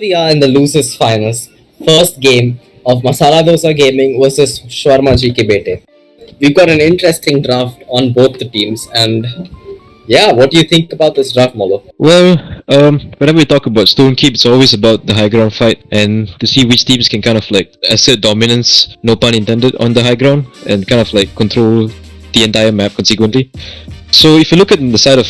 we are in the losers finals. First game of Masala Dosa Gaming versus Shwarma Bete. We've got an interesting draft on both the teams, and yeah, what do you think about this draft, Molo? Well, whenever we talk about Stone Keep, it's always about the high ground fight and to see which teams can kind of like assert dominance, no pun intended, on the high ground and kind of like control the entire map consequently. So if you look at the side of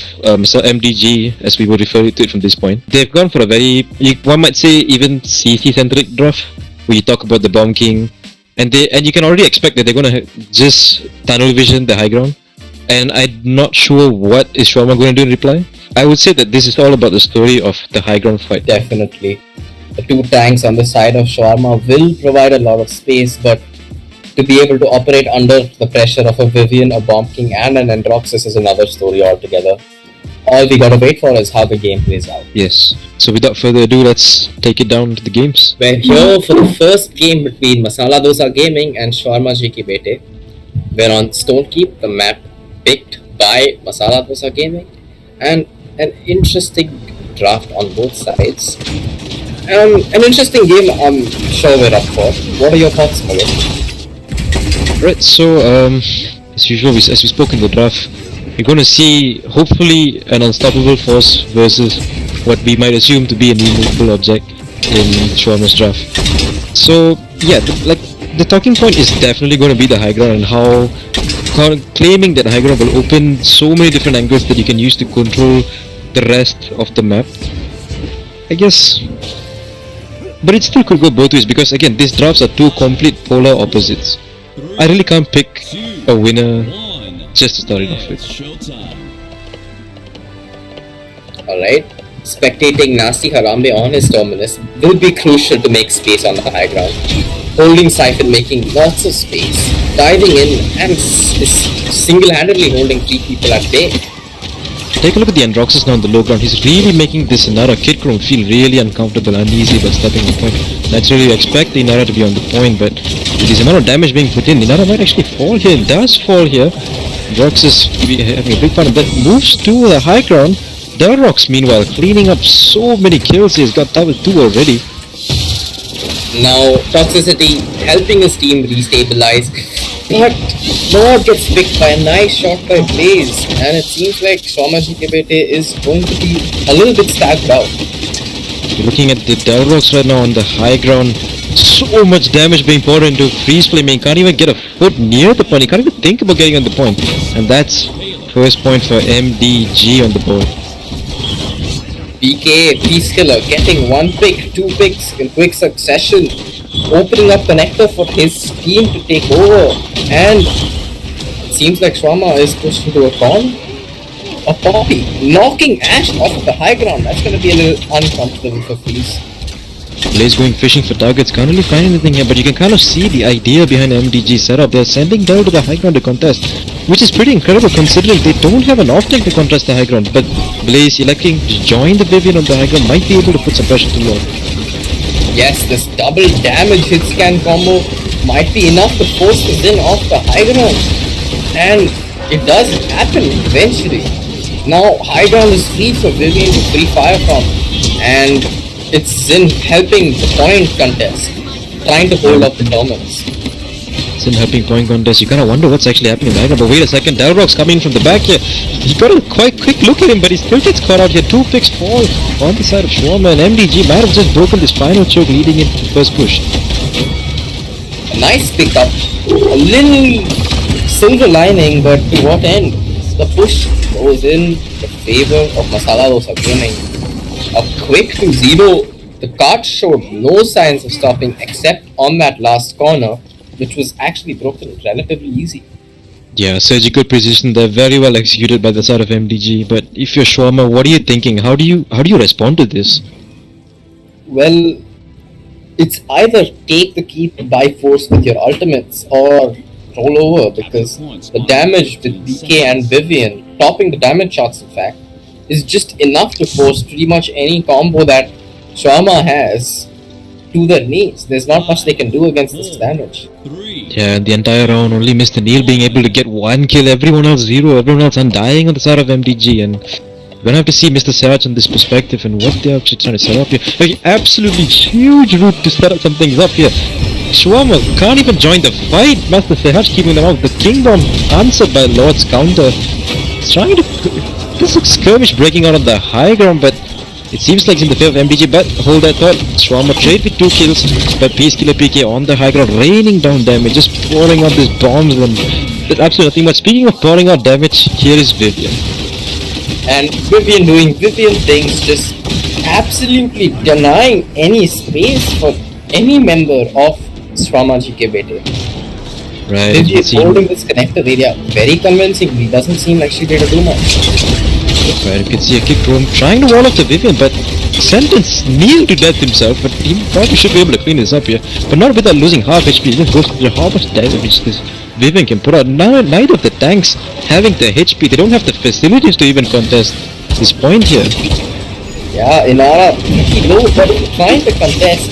MDG, as we would refer to it from this point, they've gone for a very, one might say, even CC-centric draft, where you talk about the Bomb King, and you can already expect that they're going to just tunnel vision the high ground. And I'm not sure what is Shwarma going to do in reply. I would say that this is all about the story of the high ground fight. Definitely. The two tanks on the side of Shwarma will provide a lot of space, but to be able to operate under the pressure of a Vivian, a Bomb King, and an Androxus is another story altogether. All we gotta wait for is how the game plays out. Yes. So without further ado, let's take it down to the games. We're here for the first game between Masala Dosa Gaming and Shwarma Bete. We're on Stone Keep, the map picked by Masala Dosa Gaming, and an interesting draft on both sides. An interesting game I'm sure we're up for. What are your thoughts, Molo? Right, so as usual, as we spoke in the draft, we're going to see hopefully an unstoppable force versus what we might assume to be an immovable object in Shwarma's draft. So yeah, the talking point is definitely going to be the high ground and how claiming that high ground will open so many different angles that you can use to control the rest of the map. I guess, but it still could go both ways because again, these drafts are two complete polar opposites. I really can't pick a winner just to start it off with. Alright, spectating Nasty Harambe on his terminus will be crucial to make space on the high ground. Holding Siphon making lots of space, diving in and single-handedly holding 3 people at bay. Take a look at the Androxus now on the low ground. He's really making this Inara Kid Chrome feel really uncomfortable, uneasy by stepping on point. Naturally, you expect the Inara to be on the point, but with this amount of damage being put in, Inara might actually fall here. It does fall here. Androxus having a big part of that. Moves to the high ground. Dalrox, meanwhile, cleaning up so many kills. He's got that with 2 already. Now, Toxicity helping his team restabilize, but Noah gets picked by a nice shot by Blaze, and it seems like Shwarma Bete is going to be a little bit stacked out. You're looking at the Dalrox right now on the high ground. So much damage being poured into Freeze Flame. He can't even get a foot near the point. He can't even think about getting on the point. And that's first point for MDG on the board. BK, Peace-Killer, getting 1 pick, 2 picks in quick succession, opening up connector for his team to take over, and it seems like Shwarma is pushed into a corner. A Poppy, knocking Ash off the high ground. That's going to be a little uncomfortable for Freeze. Blaze going fishing for targets, can't really find anything here, but you can kind of see the idea behind MDG's setup. They're sending Del to the high ground to contest, which is pretty incredible considering they don't have an off-tank to contest the high ground, but Blaze electing to join the Vivian on the high ground might be able to put some pressure to Lord. Yes, this double damage hit scan combo might be enough to force the Zin off the high ground, and it does happen eventually. Now high ground is free for Vivian to free fire from, and it's Zin helping the point contest, trying to hold up the dominance. Zin helping point contest, you kind of wonder what's actually happening right now, but wait a second, Dalrox coming from the back here. He got a quite quick look at him, but he still gets caught out here. 2 picks fall on the side of Shwarma, and MDG might have just broken this final choke leading into the first push. A nice pickup, a little silver lining, but to what end? The push goes in the favor of Masala Dosa Gaming. A quick 2-0, the cart showed no signs of stopping except on that last corner, which was actually broken relatively easy. Yeah, surgical precision there, very well executed by the side of MDG, but if you're Shwarma, what are you thinking? How do you respond to this? Well, it's either take the keep by force with your ultimates or roll over, because the damage with BK and Vivian, topping the damage shots in fact, is just enough to force pretty much any combo that Shwarma has to their knees. There's not much they can do against this damage. Yeah, the entire round only Mr. Neil being able to get 1 kill, everyone else 0, everyone else undying on the side of MDG, and gonna have to see Mr. Saraj on this perspective and what they're actually trying to set up here. Like, absolutely huge route to set up some things up here. Shwarma can't even join the fight. Master Saraj keeping them out. The Kingdom answered by Lord's counter. He's trying to... This looks skirmish breaking out on the high ground, but it seems like it's in the favor of MDG, but hold that thought. Shwarma trade with 2 kills, but Peacekiller PK on the high ground, raining down damage, just pouring out these bombs and there's absolutely nothing. But speaking of pouring out damage, here is Vivian. And Vivian doing Vivian things, just absolutely denying any space for any member of Shwarma GK Bete. Right, Vivian holding this connector area very convincingly, doesn't seem like she did too much. Right, you can see a kick room trying to wall off the Vivian, but Sentence kneel to death himself, but he probably should be able to clean this up here. But not without losing half HP. It just goes to how much damage this Vivian can put out. Neither of the tanks having the HP, they don't have the facilities to even contest this point here. Yeah, Inara pretty low, but trying to contest.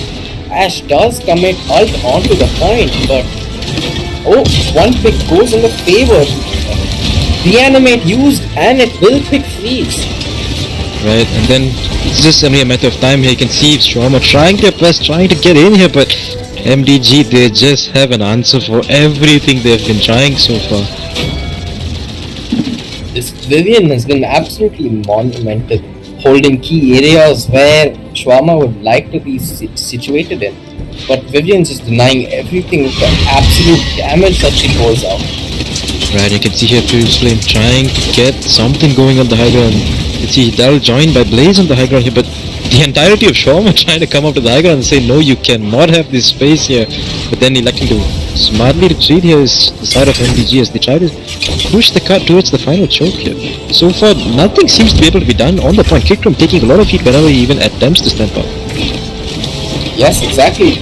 Ash does commit ult onto the point, but one pick goes in the favor. Reanimate used and it will pick freeze. Right, and then it's just only a matter of time here. You can see Shwarma trying their best, trying to get in here, but MDG, they just have an answer for everything they've been trying so far. This Vivian has been absolutely monumental, holding key areas where Shwarma would like to be situated in. But Vivian's just denying everything with the absolute damage that she pulls out. Right, you can see here Furious Flame trying to get something going on the high ground. You can see Daryl joined by Blaze on the high ground here, but the entirety of Shwarma trying to come up to the high ground and say no, you cannot have this space here. But then electing to smartly retreat here is the side of MDG as they try to push the cut towards the final choke here. So far, nothing seems to be able to be done on the point. Kickroom taking a lot of heat whenever he even attempts to step up. Yes, exactly.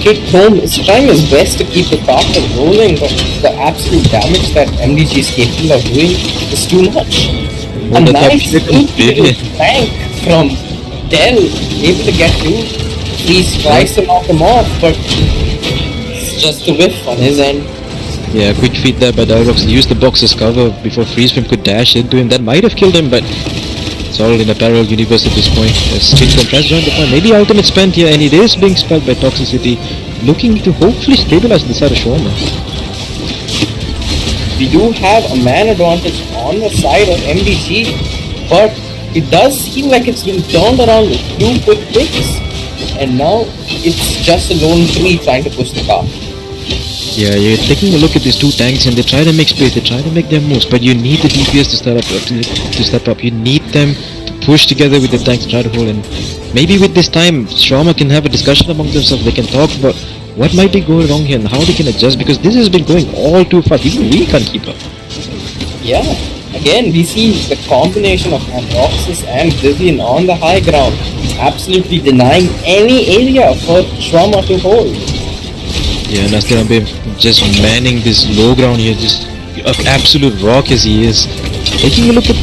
Kid Home is trying his best to keep the carter rolling, but the absolute damage that MDG is capable of doing is too much. A nice tank from Dell, able to get through. Freeze tries to knock him off, but it's just a whiff on his end. Yeah, quick feed there by Dialox. He used the box as cover before Freeze Flame could dash into him. That might have killed him, but it's all in a parallel universe at this point. Kickroom tries to join the point. Maybe ultimate spent here, and it is being spelled by Toxicity, looking to hopefully stabilize the side of Shwarma. We do have a man advantage on the side of MDG, but it does seem like it's been turned around with 2 quick picks, and now it's just a lone 3 trying to push the car. Yeah, you're taking a look at these 2 tanks and they try to make space, they try to make their moves, but you need the DPS to step up. You need them to push together with the tanks and try to hold in. Maybe with this time, Shwarma can have a discussion among themselves. They can talk about what might be going wrong here and how they can adjust, because this has been going all too fast. Even we can't keep up. Yeah, again we see the combination of Androxus and Vivian on the high ground, absolutely denying any area for Shwarma to hold. Yeah, Nastirambe just manning this low ground here, just an absolute rock as he is. Taking a look at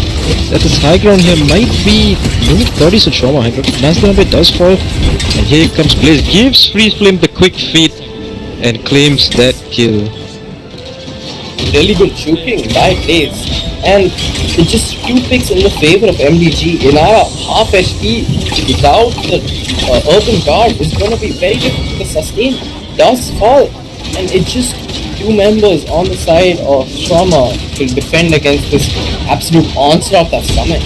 this high ground here, might be doing 30s on Shwarma high ground. Nastirambe does fall, and here comes Blaze, gives Freeze Flame the quick feed and claims that kill. Really good shooting by Blaze, and it's just 2 picks in the favor of MDG. Inara half HP without the Earthen Guard is going to be very difficult to sustain. Does fall, and it's just 2 members on the side of Shwarma to defend against this absolute onslaught that's coming.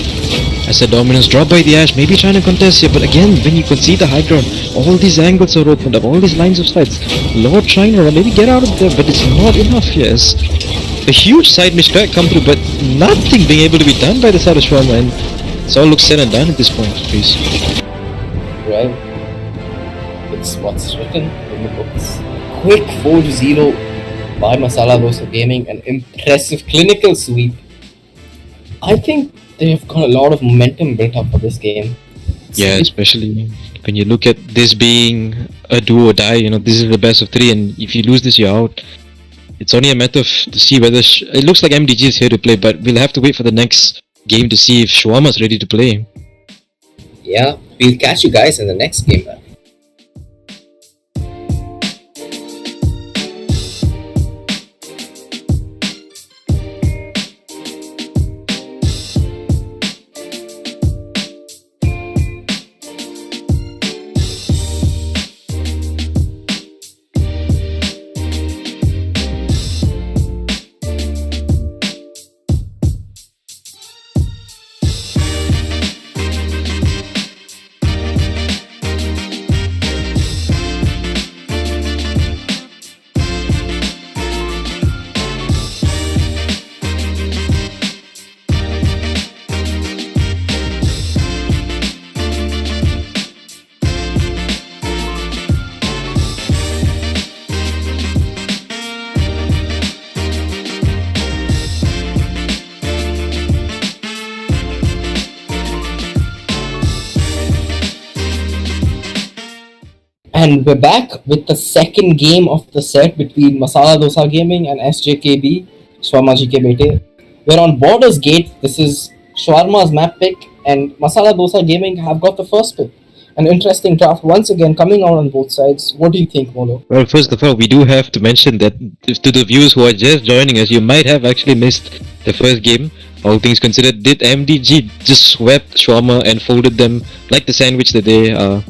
As a dominance drop by the Ash, maybe trying to contest here, but again, when you can see the high ground, all these angles are opened up, all these lines of sights. Lord trying to maybe get out of there, but it's not enough here. As a huge side misdirect come through, but nothing being able to be done by the side of Shwarma, and it all looks said and done at this point, please. Well, it's what's written in the books. Quick 4-0 by Masala Dosa Gaming, an impressive clinical sweep. I think they've got a lot of momentum built up for this game. Yeah, especially when you look at this being a do or die, this is the best of 3, and if you lose this, you're out. It's only a matter of to see whether it looks like MDG is here to play, but we'll have to wait for the next game to see if Shwarma's ready to play. Yeah, we'll catch you guys in the next game, man. And we're back with the second game of the set between Masala Dosa Gaming and SJKB, Shwarma GK Bete. We're on Borders Gate. This is Shwarma's map pick, and Masala Dosa Gaming have got the first pick. An interesting draft once again coming out on both sides. What do you think, Molo? Well, first of all, we do have to mention that to the viewers who are just joining us, you might have actually missed the first game. All things considered, did MDG just swept Shwarma and folded them like the sandwich that they are?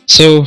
So,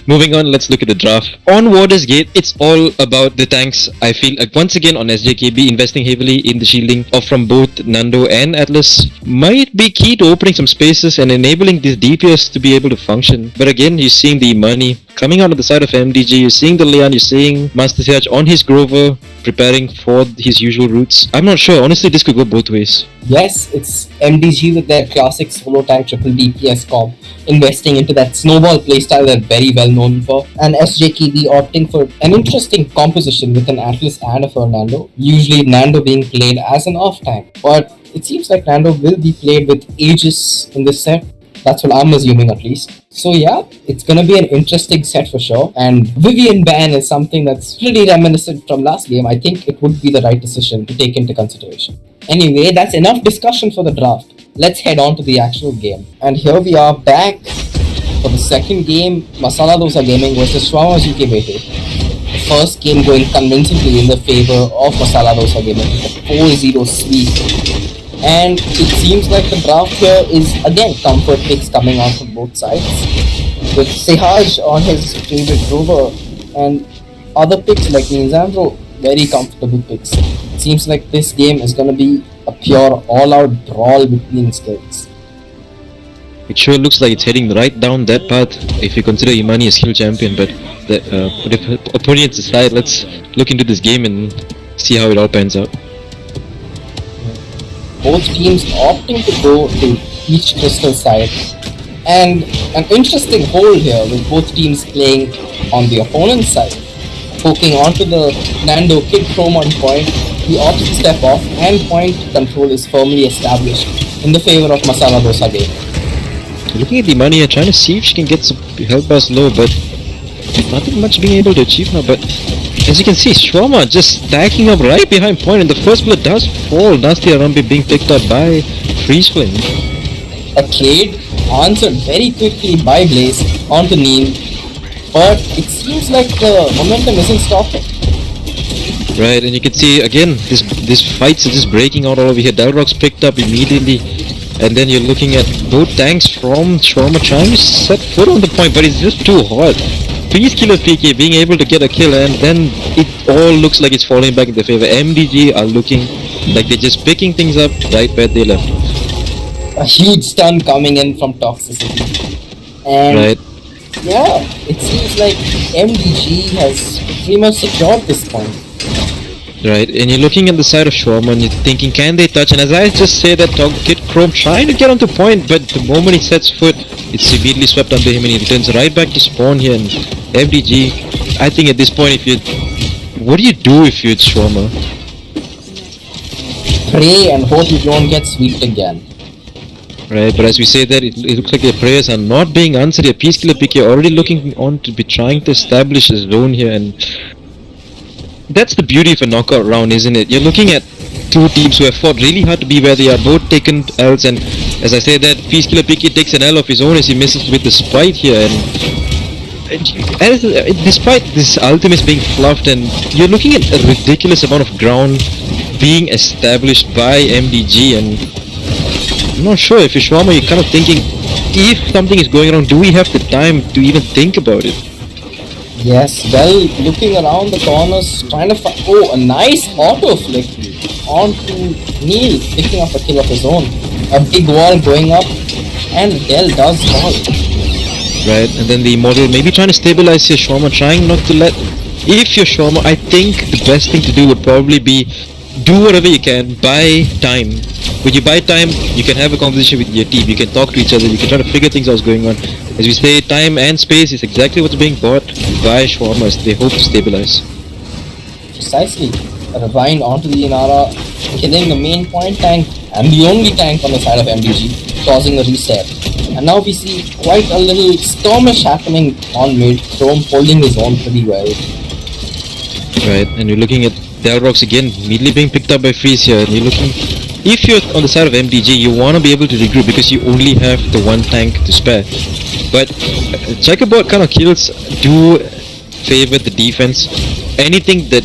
moving on, let's look at the draft. On Waters Gate, it's all about the tanks. I feel once again on SJKB investing heavily in the shielding of from both Nando and Atlas might be key to opening some spaces and enabling this DPS to be able to function. But again, you're seeing the money coming out of the side of MDG, you're seeing the Leon, you're seeing Master Siaj on his Grover preparing for his usual routes. I'm not sure, honestly this could go both ways. Yes, it's MDG with their classic solo tank triple DPS comp, investing into that snowball playstyle they're very well known for, and SJKB opting for an interesting composition with an Atlas and a Fernando, usually Nando being played as an off tank, but it seems like Nando will be played with Aegis in this set. That's what I'm assuming at least. So yeah, it's gonna be an interesting set for sure. And Vivian ban is something that's pretty reminiscent from last game. I think it would be the right decision to take into consideration. Anyway, that's enough discussion for the draft. Let's head on to the actual game. And here we are back for the second game, Masala Dosa Gaming versus Shwarma GK Bete. The first game going convincingly in the favor of Masala Dosa Gaming with a 4-0 sweep. And it seems like the draft here is again comfort picks coming out from both sides, with Sehaj on his favorite rover and other picks like Ninzandro very comfortable picks. It seems like this game is going to be a pure all-out brawl between skills. It sure looks like it's heading right down that path if you consider Imani a skill champion, but the opponents aside, let's look into this game and see how it all pans out. Both teams opting to go to each crystal side, and an interesting hold here with both teams playing on the opponent's side, poking onto the Nando Kid Chrome on point. The opts to step off and point control is firmly established in the favor of Masala Dosa game. Looking at the money and trying to see if she can get some help us low, but nothing much being able to achieve now. But as you can see, Shwarma just stacking up right behind point, and the first blood does fall. Nasty Arambi being picked up by Freeze Flame. A trade answered very quickly by Blaze onto Neem, but it seems like the momentum isn't stopping. Right, and you can see again, this fights are just breaking out all over here. Dalrock's picked up immediately, and then you're looking at both tanks from Shwarma trying to set foot on the point, but it's just too hot. Peacekiller PK being able to get a kill, and then it all looks like it's falling back in their favor. MDG are looking like they're just picking things up right where they left off. A huge stun coming in from Toxicity. And right. Yeah, it seems like MDG has pretty much secured this point. Right, and you're looking at the side of Shwarma and you're thinking, can they touch? And as I just say that, Kid Chrome trying to get onto point, but the moment he sets foot, it's immediately swept under him and he returns right back to spawn here. And MDG, I think at this point, what do you do if you're Shwarma? Pray and hope you don't get swept again. Right, but as we say that, it looks like their prayers are not being answered here. Peacekiller PK already looking on to be trying to establish a zone here, and that's the beauty of a knockout round, isn't it? You're looking at two teams who have fought really hard to be where they are, both taken L's, and as I say that, Peacekiller PK takes an L of his own as he misses with the spite here, and despite this ultimate being fluffed, and you're looking at a ridiculous amount of ground being established by MDG, and I'm not sure if you're Shwarma, you're kind of thinking, if something is going wrong, do we have the time to even think about it? Yes, well, looking around the corners, trying to find... Oh, a nice auto flick onto Neil, picking up a kill of his own. A big wall going up, and Del does fall. Right, and then the Immortal maybe trying to stabilize your Shwarma, trying not to let... If you're Shwarma, I think the best thing to do would probably be do whatever you can, buy time. When you buy time, you can have a conversation with your team, you can talk to each other, you can try to figure things out what's going on. As we say, time and space is exactly what's being bought by Shwarma as they hope to stabilize. Precisely. A Rewind onto the Inara, killing the main point tank and the only tank on the side of MDG, causing a reset. And now we see quite a little skirmish happening on mid. Chrome holding his own pretty well. Right, and you're looking at Dalrox again, immediately being picked up by Freeze here, and you're looking... If you're on the side of MDG, you want to be able to regroup because you only have the one tank to spare. But checkerboard kind of kills do favor the defense. Anything that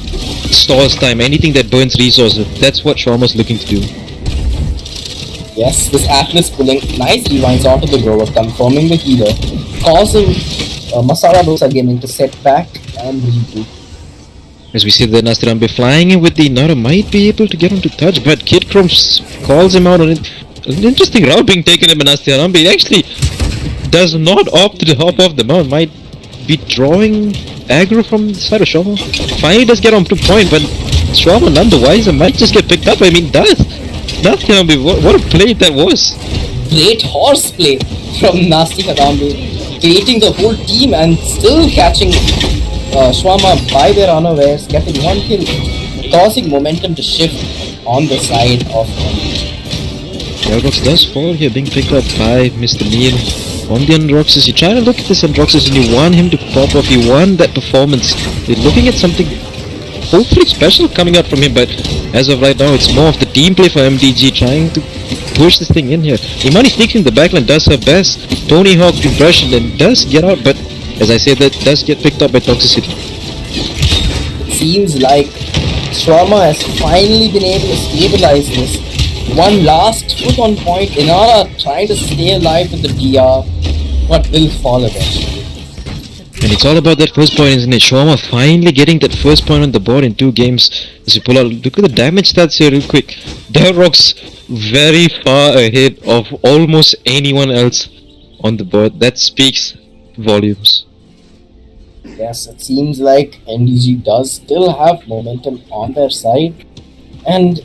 stalls time, anything that burns resources, that's what Shwarma's looking to do. Yes, this Atlas pulling nicely winds onto the Grover, confirming the healer, causing Masala Dosa Gaming to set back and regroup. As we see the Nastirambe flying in with the Nara might be able to get him to touch, but Kid Chrome calls him out on it. An interesting route being taken by Nastirambe. He actually does not opt to hop off the mount, might be drawing aggro from the side of Shwarma. Finally does get on to point, but Shwarma none the wiser might just get picked up. I mean, does Nastirambe, what a play that was. Great horseplay from Nasty Harambe, baiting the whole team and still catching Shwarma by their unawares, getting one kill, causing momentum to shift on the side of Dalrox does fall here, being picked up by Mr. Neil on the Androxus. You try to look at this Androxus and you want him to pop off, you want that performance. You're looking at something hopefully special coming out from him, but as of right now it's more of the team play for MDG trying to push this thing in here. Imani sneaks in the backline, does her best Tony Hawk impression and does get out, but as I say, that does get picked up by Toxicity. It seems like Shwarma has finally been able to stabilize this. One last foot on point, Inara trying to stay alive with the DR, but will fall eventually. And it's all about that first point, isn't it? Shwarma finally getting that first point on the board in 2 games. As you pull out, look at the damage stats here real quick. Dalrox very far ahead of almost anyone else on the board. That speaks volumes. Yes, it seems like MDG does still have momentum on their side, and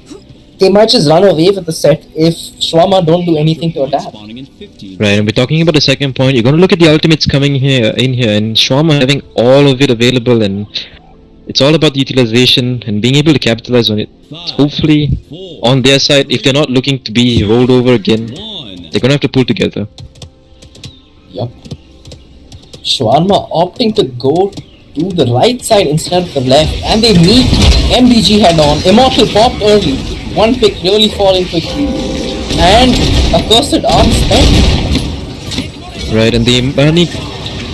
they might just run away with the set if Shwarma don't do anything to adapt. Right, and we're talking about the second point. You're going to look at the ultimates coming in here, and Shwarma having all of it available, and it's all about the utilization and being able to capitalize on it. Hopefully, on their side, if they're not looking to be rolled over again, they're going to have to pull together. Yup. Shwarma opting to go to the right side instead of the left, and they meet MDG head on. Immortal popped early, one pick really falling quickly, and a cursed arm spent. Right, and the Imani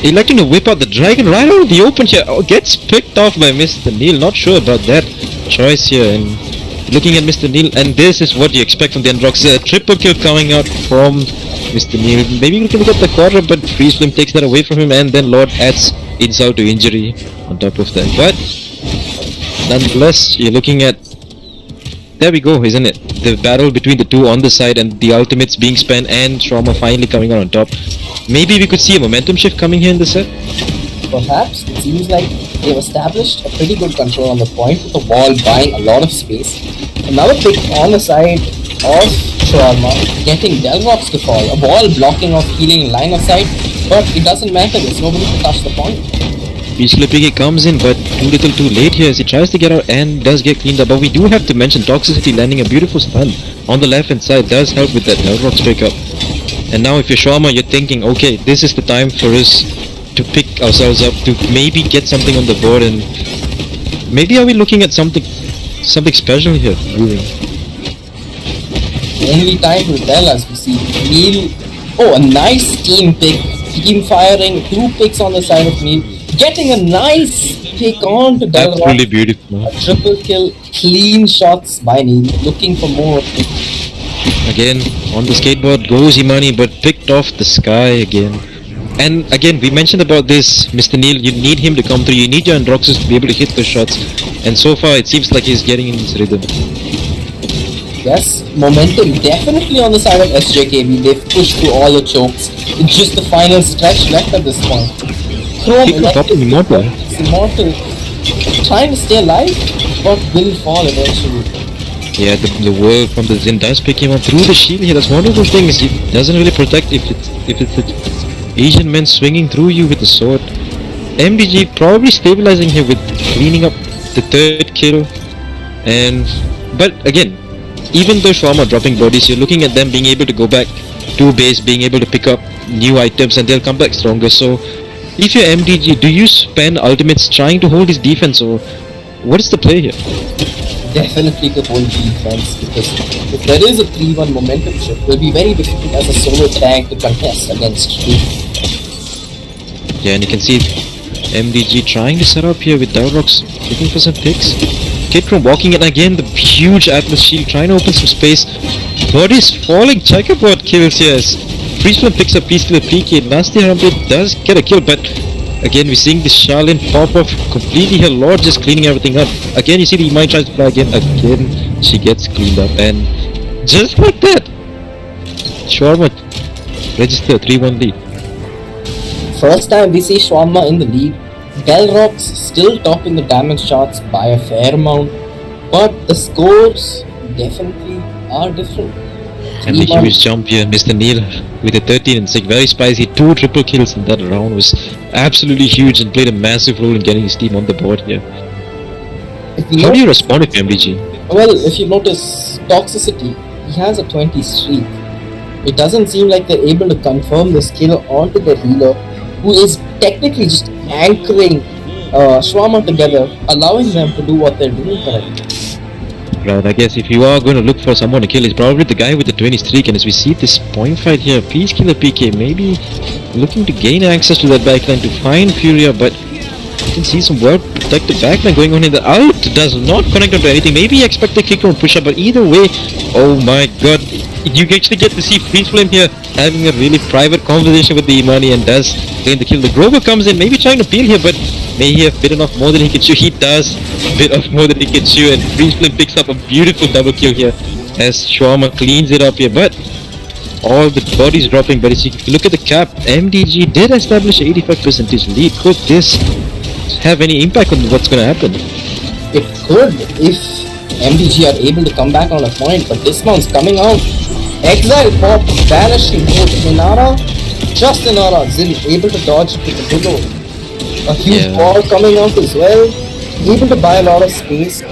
electing to whip out the dragon right out of the open here. Oh, gets picked off by Mr. Neil. Not sure about that choice here, and looking at Mr. Neil, and this is what you expect from the Androx. A triple kill coming out from Mr. Neil. Maybe we can get the quarter, but Freeze Flame takes that away from him, and then Lord adds insult to injury on top of that. But nonetheless, you're looking at, there we go, isn't it? The battle between the two on the side and the ultimates being spent, and Shwarma finally coming out on top. Maybe we could see a momentum shift coming here in the set. Perhaps it seems like they've established a pretty good control on the point, with the wall buying a lot of space. Another pick on the side of Shwarma, getting Dalrox to fall. A wall blocking off healing line of sight, but it doesn't matter, there's nobody to touch the point. Peach Clipping comes in, but too little too late here as he tries to get out and does get cleaned up. But we do have to mention Toxicity landing a beautiful stun on the left hand side does help with that Dalrox pickup. And now if you're Shwarma, you're thinking, okay, this is the time for us to pick ourselves up, to maybe get something on the board, and maybe are we looking at something special here brewing. Only time will tell as we see Neil. Oh, a nice team pick. Team firing, 2 picks on the side of Neil. Getting a nice pick on to Dalrox. That's really beautiful. A triple kill, clean shots by Neil. Looking for more. Again, on the skateboard goes Imani, but picked off the sky again. And again, we mentioned about this, Mr. Neil, you need him to come through, you need your Androxus to be able to hit the shots. And so far, it seems like he's getting in his rhythm. Yes, momentum definitely on the side of SJKB. They've pushed through all the chokes. It's just the final stretch left at this point. Chrome Immortal. Immortal trying to stay alive, but will fall eventually. Yeah, the world from the Zin does pick him up through the shield here. That's one of those things, it doesn't really protect if it's an Asian man swinging through you with a sword. MDG probably stabilizing here with cleaning up the 3rd kill. But again, even though Shwarma dropping bodies, you're looking at them being able to go back 2 base, being able to pick up new items, and they'll come back stronger. So, if you're MDG, do you spend ultimates trying to hold his defense, or what is the play here? Definitely the whole defense, because if there is a 3-1 momentum shift, it will be very difficult as a solo tank to contest against you. Yeah, and you can see MDG trying to set up here with Dalrox, looking for some picks. Kidron walking in again, the huge Atlas shield, trying to open some space. Body's falling, checkerboard kills here as Freezeflame picks up Peacekiller PK. Nasty Rumble does get a kill, but again we're seeing this Charlene pop off completely here. Lord just cleaning everything up. Again you see the Imai tries to fly again. Again she gets cleaned up, and just like that, Shwarma register 3-1 lead. First time we see Shwarma in the lead. Dalrox still topping the damage charts by a fair amount, but the scores definitely are different. And the huge jump here, Mr. Neil with a 13 and 6, very spicy, 2 triple kills in that round was absolutely huge and played a massive role in getting his team on the board here. How do you respond if MDG? Well, if you notice Toxicity, he has a 20 streak. It doesn't seem like they're able to confirm this kill onto the healer, who is technically just anchoring Shwarma together, allowing them to do what they're doing currently. Right, I guess if you are going to look for someone to kill, it's probably the guy with the 20 streak, and as we see this point fight here, Peacekiller PK maybe looking to gain access to that backline to find Furia, but you can see some work protected backline going on in the ult, does not connect onto anything. Maybe he expected kick on push up, but either way, oh my god, you actually get to see Freezeflame here having a really private conversation with the Imani and does gain the kill. The Grover comes in, maybe trying to peel here, but may he have bitten off more than he can chew. He does bit off more than he can chew, and Freezeflame picks up a beautiful double kill here as Shwarma cleans it up here, but all the bodies dropping. But if you look at the cap, MDG did establish an 85% lead. Could this have any impact on what's going to happen? It could if MDG are able to come back on a point, but Dismount's coming out. Exile pop, vanishing both Inara, just Inara, Zin able to dodge it with the pillow. A huge ball coming out as well, able to buy a lot of space.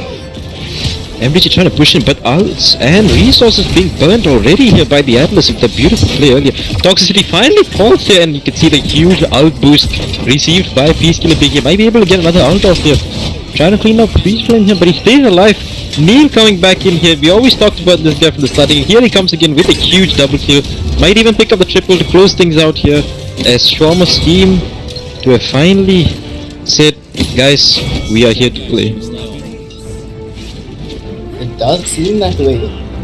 MDG trying to push in, but ults and resources being burnt already here by the Atlas with the beautiful play earlier. Toxicity finally falls here, and you can see the huge ult boost received by Peacekiller PK. Might be able to get another ult off here. Trying to clean up Freezeflame here, but he stays alive. Neil coming back in here. We always talked about this guy from the starting. Here he comes again with a huge double kill. Might even pick up the triple to close things out here, as Shwarma's team to have finally said, guys, we are here to play. It does seem that way,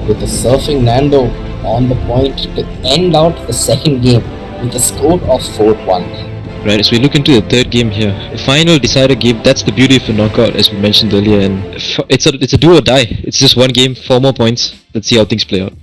with the surfing Nando on the point to end out the second game with a score of 4-1. Right, as we look into the third game here, the final decider game. That's the beauty of a knockout, as we mentioned earlier, and it's a do or die. It's just one game, 4 more points. Let's see how things play out.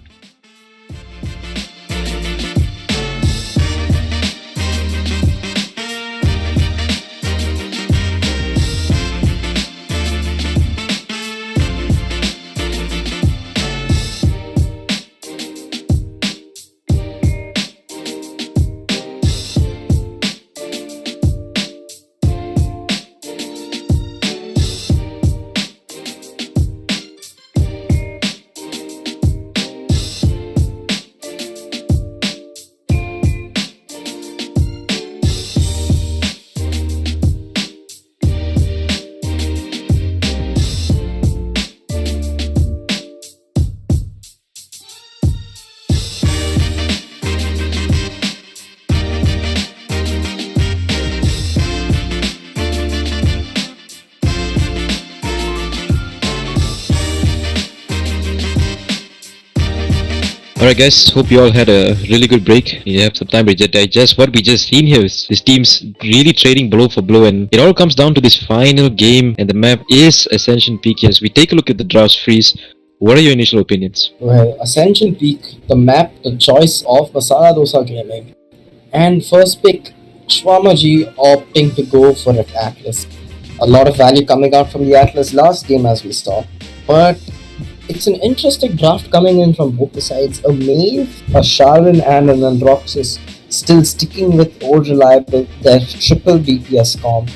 Alright guys, hope you all had a really good break. You have some time to digest what we just seen here. This team's really trading blow for blow, and it all comes down to this final game, and the map is Ascension Peak. As we take a look at the Drowse Freeze, what are your initial opinions? Well, Ascension Peak, the map, the choice of Masala Dosa Gaming. And first pick, Shwarma G opting to go for an Atlas. A lot of value coming out from the Atlas last game as we saw. But it's an interesting draft coming in from both the sides. A Maeve, a Sharon and an Androxus still sticking with old reliable, their triple DPS comp.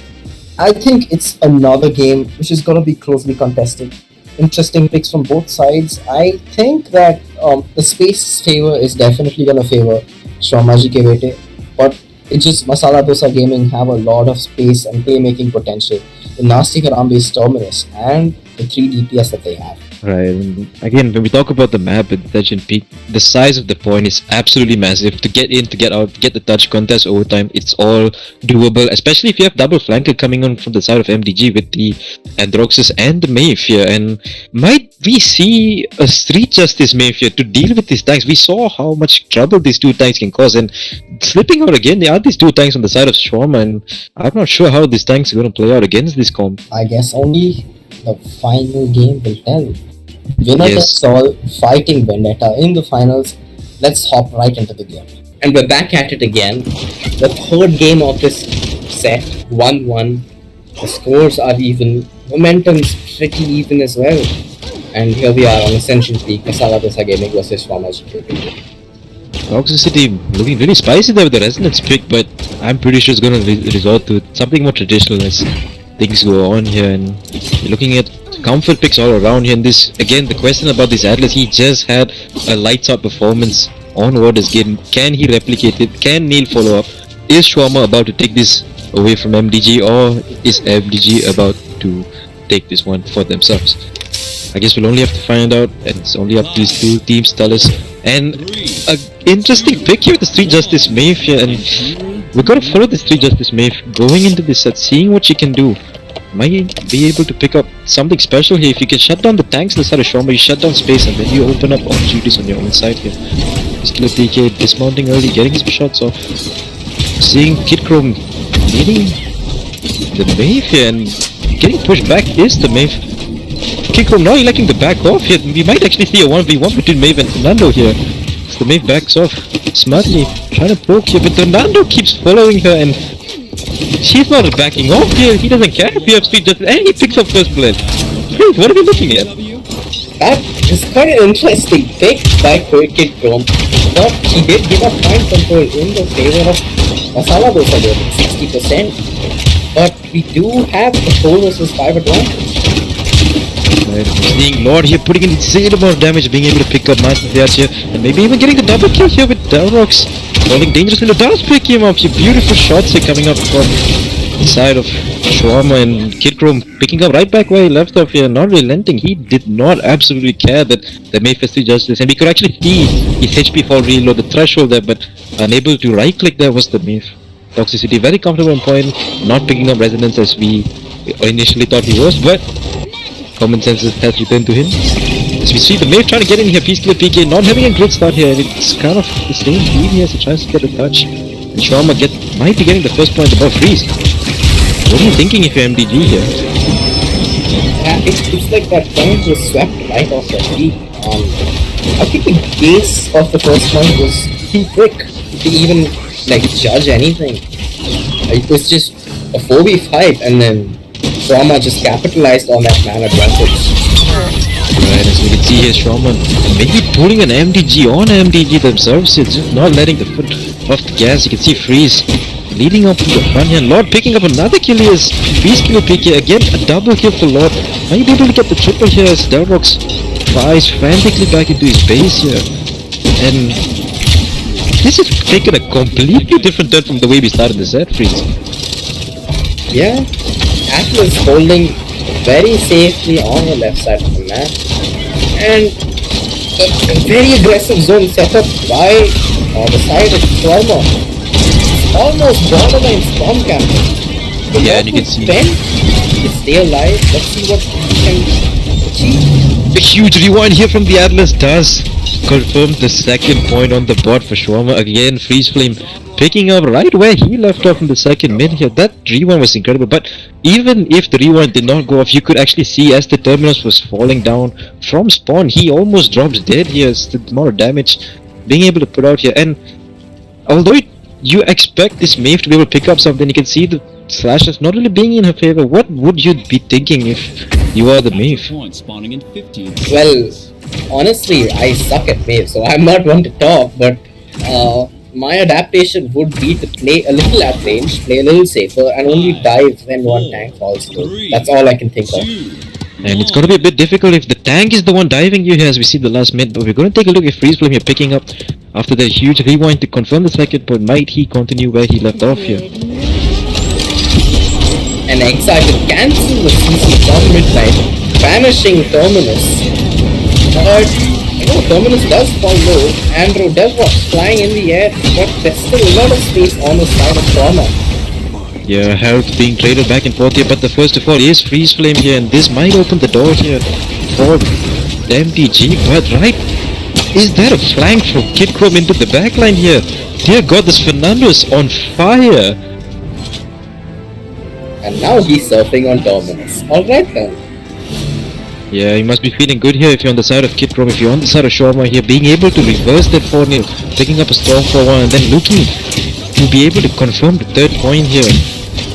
I think it's another game which is going to be closely contested. Interesting picks from both sides. I think that The space favor is definitely gonna favor Shwarma Bete, but it's just Masala Dosa Gaming have a lot of space and playmaking potential in Nasty Harambe's terminus and the 3 DPS that they have. Right. And again, when we talk about the map at Legend Peak, the size of the point is absolutely massive. To get in, to get out, to get the touch contest over time, it's all doable. Especially if you have double flanker coming on from the side of MDG with the Androxus and the Maeve here. And might we see a Street Justice Maeve here to deal with these tanks? We saw how much trouble these two tanks can cause. And slipping out again, there are these two tanks on the side of Shwarma. And I'm not sure how these tanks are going to play out against this comp. I guess only the final game will tell. Winner Yes. takes all, fighting Vendetta in the finals. Let's hop right into the game. And we're back at it again. The third game of this set, 1-1. The scores are even. Momentum's pretty even as well. And here we are on Ascension Peak, Masala Dosa Gaming versus Shwarma SJKB. Toxicity looking really spicy there with the resonance pick, but I'm pretty sure it's going to resort to something more traditional as things go on here. And you're looking at comfort picks all around here. And this, again, the question about this Atlas, he just had a lights out performance on Warder's game. Can he replicate it? Can Neil follow up? Is Shwarma about to take this away from MDG, or is MDG about to take this one for themselves? I guess we'll only have to find out, and it's only up to these two teams tell us. And an interesting pick here with the Street Justice Maeve here, and we're gonna follow the Street Justice Maeve going into this set, seeing what she can do. Might be able to pick up something special here. If you can shut down the tanks on the side of Shwarma, you shut down space and then you open up opportunities on your own side here. Skiller PK dismounting early, getting his shots off. Seeing Kid Chrome leading the Maeve here and getting pushed back is the Maeve. Kid Chrome now electing to back off here. We might actually see a 1v1 between Maeve and Fernando here. So the Maeve backs off smartly, trying to poke here, but Fernando keeps following her and she's not backing off here. He doesn't care if you have speed justice, and he picks up first blood. Wait, what are we looking at? That is quite an interesting pick by Kid Chrome, but he did give up point control in the favor of Masala Dosa Gaming, 60%. But we do have the 4 versus 5 advantage. Right, seeing Lord here putting in insane amount of damage, being able to pick up Master Theats here, and maybe even getting the double kill here with Dalrox. Falling dangerously, does pick him up. Here, beautiful shots here coming up from the side of Shwarma, and Kid Chrome picking up right back where he left off here, not relenting. He did not absolutely care that the Maeve has 3 justice, and we could actually see his HP fall really low, the threshold there, but unable to right click there was the Maeve. Toxicity very comfortable on point, not picking up resonance as we initially thought he was, but common sense has returned to him. As we see the Maeve trying to get in here, Peacekiller PK not having a great start here, and it's kind of the same team here as he tries to get a touch. And Shwarma might be getting the first point above Freeze. What are you thinking if you're MDG here? Yeah, it's like that point was swept right off their feet. I think the base of the first point was too quick to even judge anything. It was just a 4v5 and then Shwarma just capitalized on that man advantage. Right, as we can see here, Shwarma maybe pulling an MDG on MDG themselves. It's just not letting the foot off the gas. You can see Freeze leading up to the front here. Lord picking up another kill here as Peacekiller PK. Again, a double kill for Lord. Might be able to get the triple here as Dalrox flies frantically back into his base here. And this has taken a completely different turn from the way we started the set, Freeze. Yeah, Atlas holding very safely on the left side of the map, and a very aggressive zone setup by the side of Shwarma. It's almost borderline storm camping. The Yeah, and you can see to stay alive. Let's see what he can achieve. a huge rewind here from the Atlas does confirm the second point on the board for Shwarma. Again, Freeze Flame picking up right where he left off in the second mid here. That rewind was incredible, but even if the rewind did not go off, you could actually see as the terminus was falling down from spawn, he almost drops dead here as the amount of damage being able to put out here. And although you expect this Maeve to be able to pick up something, you can see the slashes not really being in her favor. What would you be thinking if you are the Maeve? Well, honestly, I suck at Maeve, so I'm not one to talk, but my adaptation would be to play a little at range, play a little safer, and only dive when one tank falls through. That's all I can think of. And it's gonna be a bit difficult if the tank is the one diving you here as we see the last mid, but we're gonna take a look at Freeze Flame here picking up after that huge rewind to confirm the second, but might he continue where he left off here? And excited cancel the CC from midnight, banishing Terminus. But Terminus does fall low. Andrew does watch flying in the air, but there's still a lot of space on the side of Shwarma. Yeah, health being traded back and forth here, but the first of all is Freeze Flame here, and this might open the door here for the MDG, but right, is that a flank from Kid Chrome into the backline here? Dear God, this Fernando is on fire! And now he's surfing on Terminus. Alright then. Yeah, you must be feeling good here if you're on the side of Kid Chrome, if you're on the side of Shwarma here, being able to reverse that 4-0, picking up a strong 4-1 and then looking to be able to confirm the third point here.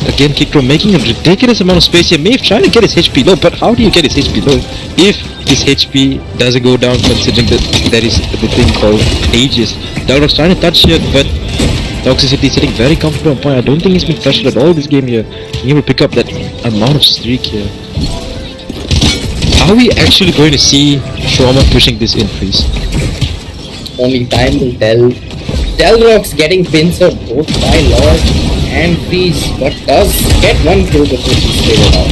Again, Kid Chrome making a ridiculous amount of space here. Maeve trying to get his HP low, but how do you get his HP low if his HP doesn't go down, considering that there is the thing called Aegis? Dalroc's trying to touch here, but Toxicity is sitting very comfortable on point. I don't think he's been pressured at all this game here. He will pick up that amount of streak here. Are we actually going to see Shwarma pushing this in Freeze? Only time will tell. Dalroc's getting pincered both by Lord and Freeze, but does get one kill before he's traded out.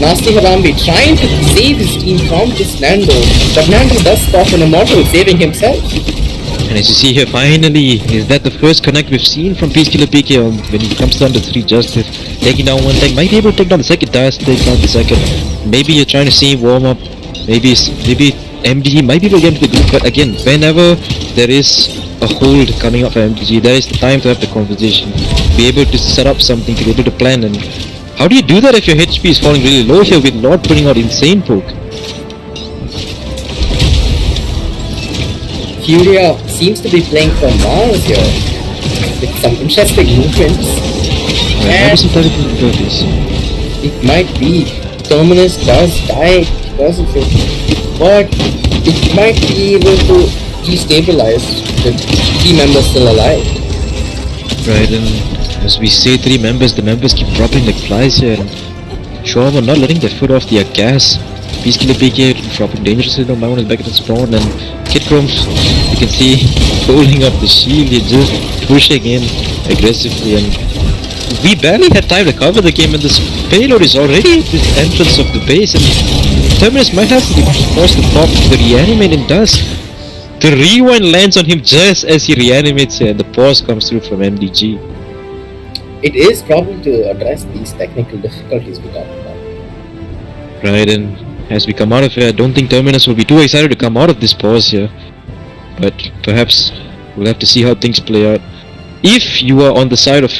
Nasty Harambe trying to save his team from this Nando, but Nando does spot an Immortal, saving himself. And as you see here, finally, is that the first connect we've seen from Peacekiller PK when he comes down to 3 Justice, taking down one tank, might be able to take down the second, does take down the second. Maybe you're trying to see him warm up, maybe MDG might be able to get into the group, but again, whenever there is a hold coming up for MDG, there is the time to have the conversation, be able to set up something, to be able to plan. And how do you do that if your HP is falling really low here with Lord putting out insane poke? Furia seems to be playing for Mars here, with some interesting movements. Maybe some targeting abilities. It might be. Terminus does die because of it, but it might be able to destabilize with 3 members still alive. Right, and as we say 3 members, the members keep dropping like flies here. And Shwarma not letting their foot off the gas. Peacekiller PK dropping dangerously down, my one is back at the spawn, and Kid Chrome, you can see, holding up the shield, he's just pushing in aggressively, and we barely had time to cover the game, and this payload is already at the entrance of the base, and Terminus might have to be forced to pop the reanimate, and does. The rewind lands on him just as he reanimates here, and the pause comes through from MDG. It is probably to address these technical difficulties we talked about. Right, and as we come out of here, I don't think Terminus will be too excited to come out of this pause here, but perhaps we'll have to see how things play out. If you are on the side of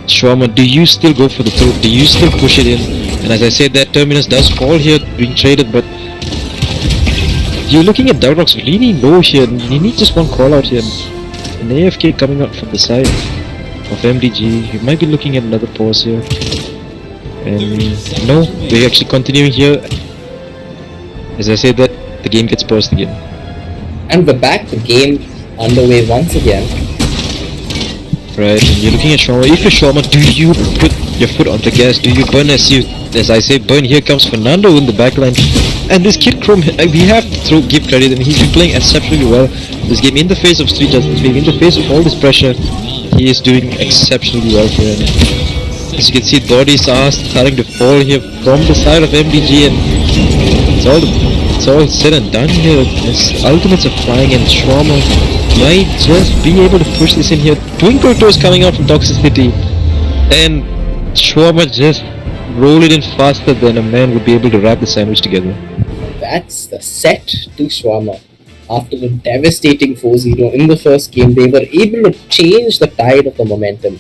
Shwarma, do you still go for the throat? Do you still push it in? And as I said, that Terminus does fall here, being traded, but you're looking at Dalroc's really low here, and you need just one call out here. An AFK coming up from the side of MDG, you might be looking at another pause here. And no, we're actually continuing here. As I said that, the game gets paused again. And we're back to game underway once again. Right, and you're looking at Shwarma. If you're Shwarma, do you put your foot on the gas? Do you burn as I say, burn? Here comes Fernando in the backline. And this Kid Chrome, we have to give credit, and he's been playing exceptionally well this game in the face of 3 Justice, in the face of all this pressure. He is doing exceptionally well here. And as you can see, bodies are starting to fall here from the side of MDG, and it's all said and done here. His ultimates are flying, and Shwarma might just be able to push this in here. Twinkle Toes coming out from Toxicity, and Shwarma just roll it in faster than a man would be able to wrap the sandwich together. That's the set to Shwarma. After a devastating 4-0 in the first game, they were able to change the tide of the momentum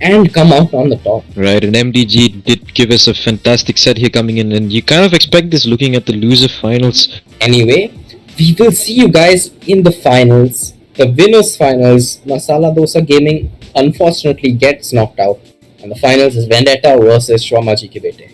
and come out on the top. Right, and MDG did give us a fantastic set here coming in, and you kind of expect this looking at the loser finals. Anyway, we will see you guys in the finals. The winners finals, Masala Dosa Gaming unfortunately gets knocked out. And the finals is Vendetta versus Shwarma Bete.